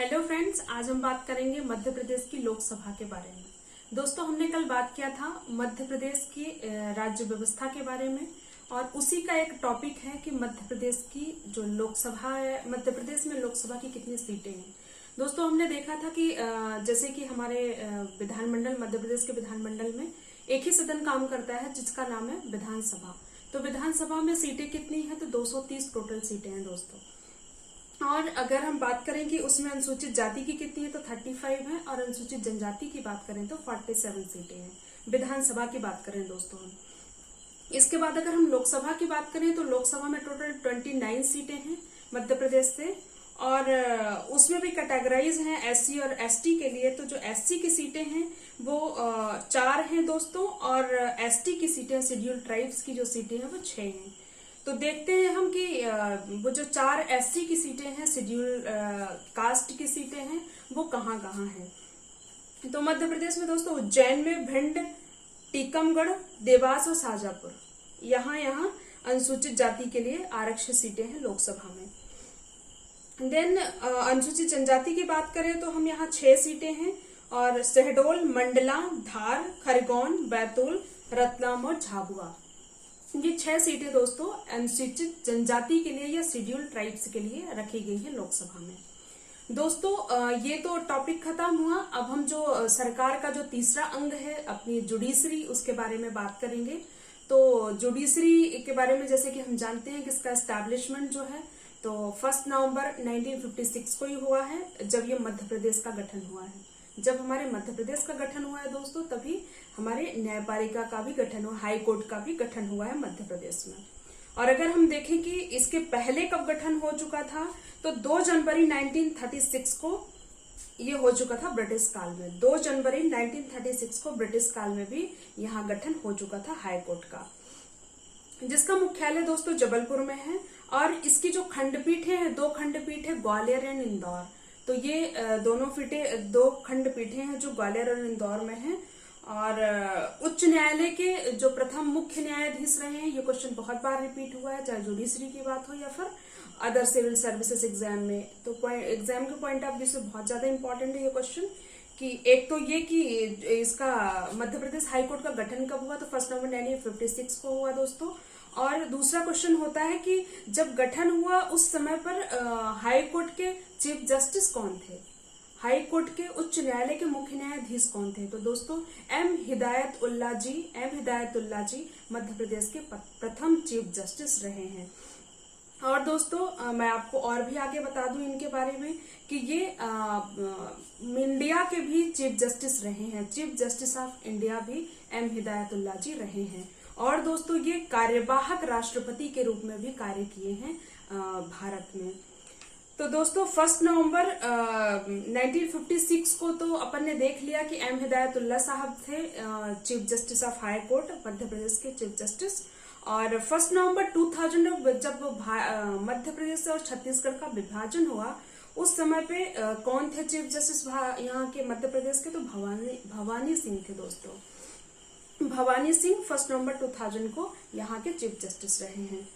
Hello friends, आज हम बात करेंगे मध्य प्रदेश की लोकसभा के बारे में। दोस्तों, हमने कल बात किया था मध्य प्रदेश की राज्य व्यवस्था के बारे में और उसी का एक टॉपिक है कि मध्य प्रदेश की जो लोकसभा है, मध्य प्रदेश में लोकसभा की कितनी सीटें हैं। दोस्तों, हमने देखा था कि जैसे कि हमारे विधानमंडल, मध्य प्रदेश के विधानमंडल में एक ही सदन काम करता है जिसका नाम है विधानसभा। तो विधानसभा में सीटें कितनी है? तो 230 टोटल सीटें हैं दोस्तों। और अगर हम बात करें कि उसमें अनुसूचित जाति की कितनी है तो 35 है और अनुसूचित जनजाति की बात करें तो 47 सीटें हैं। विधानसभा की बात करें दोस्तों हम, इसके बाद अगर हम लोकसभा की बात करें तो लोकसभा में टोटल 29 सीटें हैं मध्य प्रदेश से। और उसमें भी कैटेगराइज हैं एससी और एसटी के लिए। तो जो एससी की सीटें हैं वो 4 हैं दोस्तों, और एसटी की सीटें, शेड्यूल ट्राइब्स की जो सीटें हैं वो 6 हैं। तो देखते हैं हम कि वो जो 4 एससी की सीटें हैं, शेड्यूल कास्ट की सीटें हैं, वो कहाँ कहाँ हैं। तो मध्य प्रदेश में दोस्तों उज्जैन में भिंड, टीकमगढ़, देवास और शाजापुर, यहाँ अनुसूचित जाति के लिए आरक्षित सीटें हैं लोकसभा में। देन अनुसूचित जनजाति की बात करें तो हम यहाँ 6 सीटें हैं, और शहडोल, मंडला, धार, खरगोन, बैतूल, रतलाम और झाबुआ, ये 6 सीटें दोस्तों अनुसूचित जनजाति के लिए या शेड्यूल ट्राइब्स के लिए रखी गई है लोकसभा में। दोस्तों, ये तो टॉपिक खत्म हुआ। अब हम जो सरकार का जो तीसरा अंग है अपनी जुडिशरी, उसके बारे में बात करेंगे। तो जुडिशरी के बारे में जैसे कि हम जानते हैं कि इसका एस्टैब्लिशमेंट जो है तो 1 नवंबर 1956 को ही हुआ है, जब ये मध्य प्रदेश का गठन हुआ है। जब हमारे मध्य प्रदेश का गठन हुआ है दोस्तों, तभी हमारे न्यायपालिका का भी गठन हुआ, हाई कोर्ट का भी गठन हुआ है मध्य प्रदेश में। और अगर हम देखें कि इसके पहले कब गठन हो चुका था तो 2 जनवरी 1936 को ये हो चुका था ब्रिटिश काल में। 2 जनवरी 1936 को ब्रिटिश काल में भी यहाँ गठन हो चुका था हाई कोर्ट का, जिसका मुख्यालय दोस्तों जबलपुर में है। और इसकी जो खंडपीठें हैं, 2 खंडपीठ है, ग्वालियर एंड इंदौर। तो ये 2 खंडपीठें हैं जो ग्वालियर और इंदौर में हैं। और उच्च न्यायालय के जो प्रथम मुख्य न्यायाधीश रहे हैं, ये क्वेश्चन बहुत बार रिपीट हुआ है, चाहे जुडिशरी की बात हो या फिर अदर सिविल सर्विसेज एग्जाम में। तो एग्जाम के पॉइंट ऑफ व्यू से बहुत ज्यादा इंपॉर्टेंट है ये क्वेश्चन। कि एक तो ये कि इसका मध्य प्रदेश हाईकोर्ट का गठन कब हुआ, तो 1 नवंबर 1956 को हुआ दोस्तों। और दूसरा क्वेश्चन होता है कि जब गठन हुआ उस समय पर हाई कोर्ट के चीफ जस्टिस कौन थे, हाई कोर्ट के उच्च न्यायालय के मुख्य न्यायाधीश कौन थे। तो दोस्तों एम हिदायतुल्लाह जी मध्य प्रदेश के प्रथम चीफ जस्टिस रहे हैं। और दोस्तों मैं आपको और भी आगे बता दूं इनके बारे में कि ये इंडिया के भी चीफ जस्टिस रहे हैं। चीफ जस्टिस ऑफ इंडिया भी एम हिदायतुल्लाह जी रहे हैं। और दोस्तों ये कार्यवाहक राष्ट्रपति के रूप में भी कार्य किए हैं भारत में। तो दोस्तों 1 नवंबर 1956 को तो अपन ने देख लिया कि एम हिदायतुल्लाह साहब थे chief justice of High Court, Madhya Pradesh के चीफ जस्टिस। और 1 नवंबर 2000 जब मध्य प्रदेश और छत्तीसगढ़ का विभाजन हुआ, उस समय पे कौन थे चीफ जस्टिस यहाँ के मध्य प्रदेश के? तो भवानी सिंह थे दोस्तों। भवानी सिंह 1 नवंबर 2000 को यहाँ के चीफ जस्टिस रहे हैं।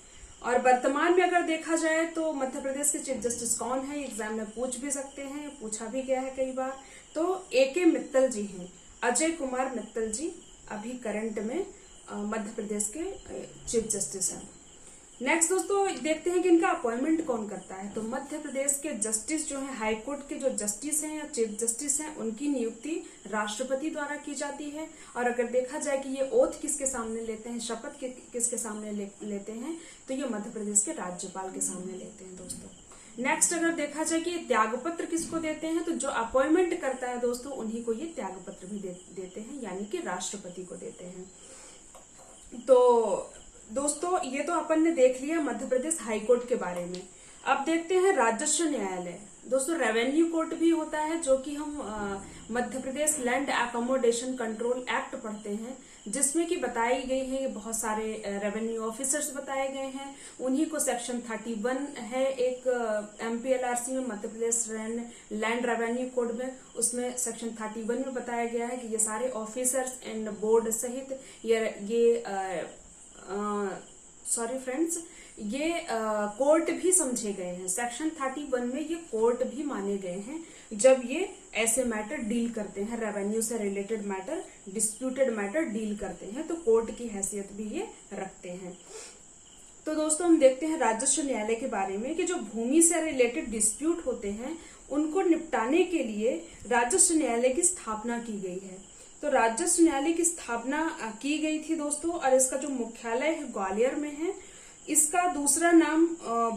और वर्तमान में अगर देखा जाए तो मध्य प्रदेश के चीफ जस्टिस कौन है, एग्जाम में पूछ भी सकते हैं, पूछा भी गया है कई बार। तो AK मित्तल जी हैं, अजय कुमार मित्तल जी अभी करंट में मध्य प्रदेश के चीफ जस्टिस हैं। नेक्स्ट दोस्तों देखते हैं कि इनका अपॉइंटमेंट कौन करता है। तो मध्य प्रदेश के जस्टिस जो है, हाई कोर्ट के जो जस्टिस हैं या चीफ जस्टिस हैं, उनकी नियुक्ति राष्ट्रपति द्वारा की जाती है। और अगर देखा जाए कि ये ओथ किसके सामने लेते हैं, शपथ किसके सामने लेते हैं, तो ये मध्य प्रदेश के राज्यपाल के सामने लेते हैं दोस्तों। नेक्स्ट अगर देखा जाए कि त्यागपत्र किसको देते हैं, तो जो अपॉइंटमेंट करता है दोस्तों उन्हीं को ये त्यागपत्र भी देते हैं, यानी कि राष्ट्रपति को देते हैं। तो दोस्तों ये तो अपन ने देख लिया मध्य प्रदेश हाई कोर्ट के बारे में। अब देखते हैं राजस्व न्यायालय। दोस्तों रेवेन्यू कोर्ट भी होता है, जो कि हम Madhya Pradesh land accommodation control act पढ़ते हैं, जिसमें कि बताई गई है बहुत सारे रेवेन्यू ऑफिसर्स बताए गए हैं। उन्हीं को सेक्शन 31 है एक MPLRC में, Madhya Pradesh land revenue code में, उसमें सेक्शन 31 में बताया गया है कि ये सारे ऑफिसर्स एंड बोर्ड सहित ये सॉरी फ्रेंड्स, ये कोर्ट भी समझे गए हैं। सेक्शन 31 में ये कोर्ट भी माने गए हैं जब ये ऐसे मैटर डील करते हैं, रेवेन्यू से related matter, disputed matter deal करते हैं, तो कोर्ट की हैसियत भी ये रखते हैं। तो दोस्तों हम देखते हैं राजस्व न्यायालय के बारे में कि जो भूमि से रिलेटेड डिस्प्यूट होते हैं उनको निपटाने के लिए राजस्व न्यायालय की स्थापना की गई है। तो राजस्व न्यायालय की स्थापना की गई थी दोस्तों, और इसका जो मुख्यालय है ग्वालियर में है। इसका दूसरा नाम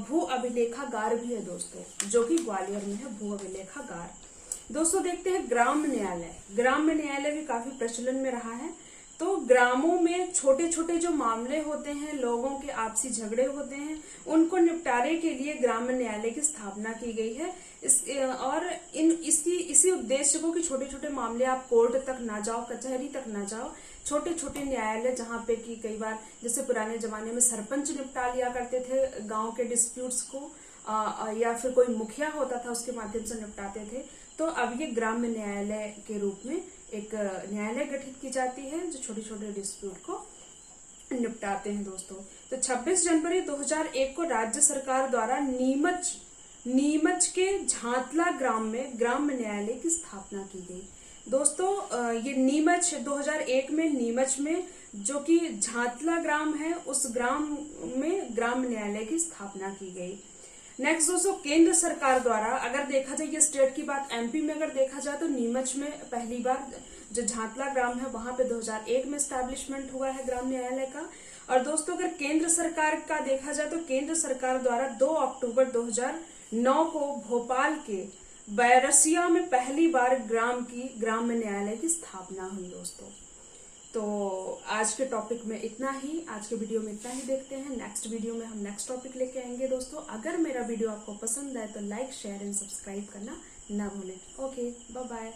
भू अभिलेखागार भी है दोस्तों, जो कि ग्वालियर में है, भू अभिलेखागार। दोस्तों देखते हैं ग्राम न्यायालय। ग्राम न्यायालय भी काफी प्रचलन में रहा है। तो ग्रामों में छोटे छोटे जो मामले होते हैं, लोगों के आपसी झगड़े होते हैं, उनको निपटारे के लिए ग्राम न्यायालय की स्थापना की गई है। और इसी उद्देश्य को कि छोटे छोटे मामले आप कोर्ट तक ना जाओ, कचहरी तक ना जाओ, छोटे छोटे न्यायालय जहाँ पे कि कई बार जैसे पुराने जमाने में सरपंच निपटा लिया करते थे गांव के डिस्प्यूट्स को, या फिर कोई मुखिया होता था उसके माध्यम से निपटाते थे। तो अब ये ग्राम्य न्यायालय के रूप में एक न्यायालय गठित की जाती है जो छोटे छोटे डिस्प्यूट को निपटाते हैं दोस्तों। तो 26 जनवरी 2001 को राज्य सरकार द्वारा नीमच के झांतला ग्राम में ग्राम्य न्यायालय की स्थापना की गई। दोस्तों ये नीमच 2001 में नीमच में जो कि झांतला ग्राम है, उस ग्राम में ग्राम्य न्यायालय की स्थापना की गई। नेक्स्ट दोस्तों केंद्र सरकार द्वारा, अगर देखा जाए ये स्टेट की बात, एमपी में अगर देखा जाए तो नीमच में पहली बार जो झांतला ग्राम है वहां पे 2001 में स्टैब्लिशमेंट हुआ है ग्राम न्यायालय का। और दोस्तों अगर केंद्र सरकार का देखा जाए तो केंद्र सरकार द्वारा 2 अक्टूबर 2009 को भोपाल के बैरसिया में पहली बार ग्राम्य न्यायालय की स्थापना हुई दोस्तों। तो आज के टॉपिक में इतना ही, आज के वीडियो में इतना ही। देखते हैं नेक्स्ट वीडियो में हम नेक्स्ट टॉपिक लेके आएंगे दोस्तों। अगर मेरा वीडियो आपको पसंद आए तो लाइक, शेयर एंड सब्सक्राइब करना ना भूलें। Okay, bye bye.